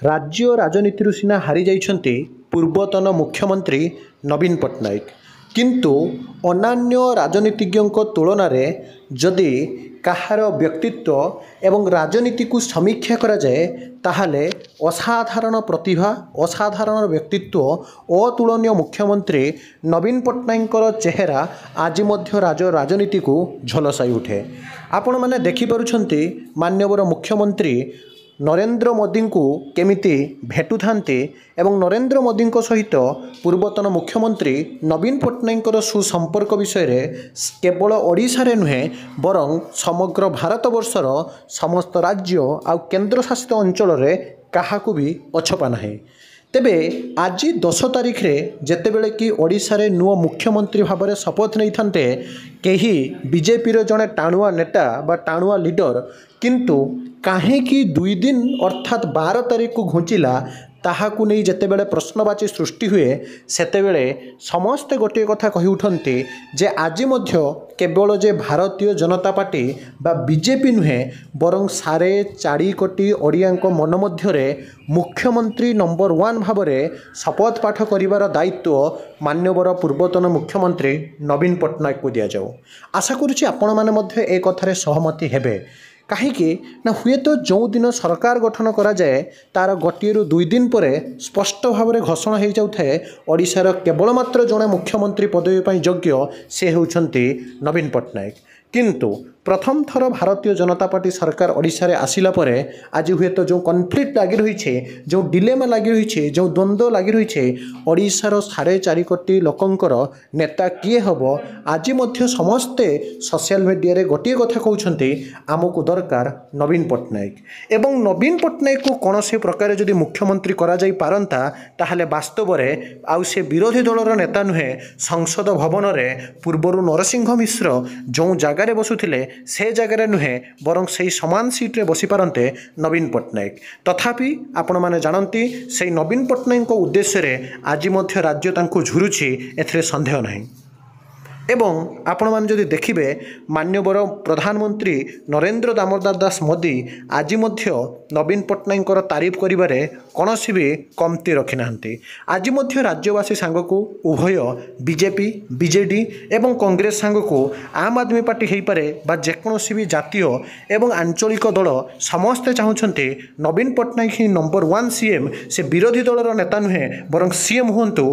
राज्य राजनीति सीना हारी जाइछन्ति पूर्वतन मुख्यमंत्री नवीन पट्टनायक किंतु अन्य राजनीतिज्ञों तुलन में जदि कहार व्यक्तित्व एवं राजनीति को समीक्षा करा जाए ताहले असाधारण प्रतिभा असाधारण व्यक्तित्व अतुलनीय मुख्यमंत्री नवीन पट्टनायक चेहरा आज मध्य राजनीति को झलसाई उठे। आपण माने देखि पारुछन्ति माननीय मुख्यमंत्री नरेंद्र मोदी को केमिति भेटुथान्ते एवं नरेंद्र मोदी सहित पूर्वतन मुख्यमंत्री नवीन पट्टनायक सुसंपर्क विषय रे केवल ओडिशा रे नुहे बरं समग्र भारत वर्षर समस्त राज्य आ केंद्र शासित अंचल रे काहाकू भी अछपा नाही। तेबे आज 10 तारिख रे जेतेबेले कि ओडिशा रे नुआ मुख्यमंत्री भाव में शपथ नहीं थान्ते कहीं बीजेपी रो जने टाणुआ नेता बा टाणुआ लीडर किंतु काहेकि 2 दिन अर्थात 12 तारिख को घुंचिला ताहाकू नहीं जेतेबेले प्रश्नवाची सृष्टि हुए सेतेबेले समस्ते गोटे कथा कहि उठन्ते जे आज मध्य केवल जे भारतीय जनता पार्टी बा बीजेपी नुहे बरं 4.5 कोटी ओडियांको मन मध्यरे मुख्यमंत्री नंबर 1 भाव में शपथ पाठ करिवार दायित्व मान्यवर पूर्वतन मुख्यमंत्री नवीन पट्टनायक को दिया जाऊ। आशा करुछि आपण माने मध्य ए कथारे सहमति हेबे कहीं ना हुए तो जो दिन सरकार गठन करा जाए तार गोटे रु 2 दिन पर स्पष्ट भाव में घोषणा हो जाए ओडिशार केवल मात्र जड़े मुख्यमंत्री पदवी योग्य से होउछन्ति नवीन पट्टनायक। किंतु प्रथम थर भारतीय जनता पार्टी सरकार ओडिशा रे आसिला परे आज हुए तो जो कन्फ्लिक्ट लगी रही है जो डिलेमा लगी रही है जो द्वंद्व लगी रही है ओडिशार 4.5 कोटी लोकंकर नेता किए हम आज मध्य समस्ते सोशल मीडिया रे गोटे कथा कहउछन्ति आमको दरकार नवीन पट्टनायक एवं नवीन पट्टनायक को कौन से प्रकार जदि मुख्यमंत्री करा जाई पारंता ताहले वास्तव में आउ से विरोधी दलर नेता नुहे संसद भवन रे पूर्वरु नरसिंह मिश्र जो जगार बसुथिले से जगह नुहे बरं से समान सीट्रे बसी पारंते नवीन पट्टनायक। तथापि आपण माने जानती से नवीन पट्टनायक उद्देश्य रे आज मध्य राज्य तांको झुरुछि एथरे संदेह नहीं। एवं आपण मान जदि देखिबे मान्यवर प्रधानमंत्री नरेंद्र दामोदर दास मोदी आज मध्य नवीन पट्टनायक तारीफ करिबारे कौनसी भी कमती रखी नाहंती। आज मध्य राज्यवासी सांग को उभय बीजेपी बीजेडी एवं कांग्रेस सांग को आम आदमी पार्टी हो पारे बा जेकोसी भी जातीय एवं आंचलिक दल समस्ते चाहते नवीन पट्टनायक ही नंबर 1 सीएम से विरोधी दलर नेता नुहे बरं सीएम हुंतु।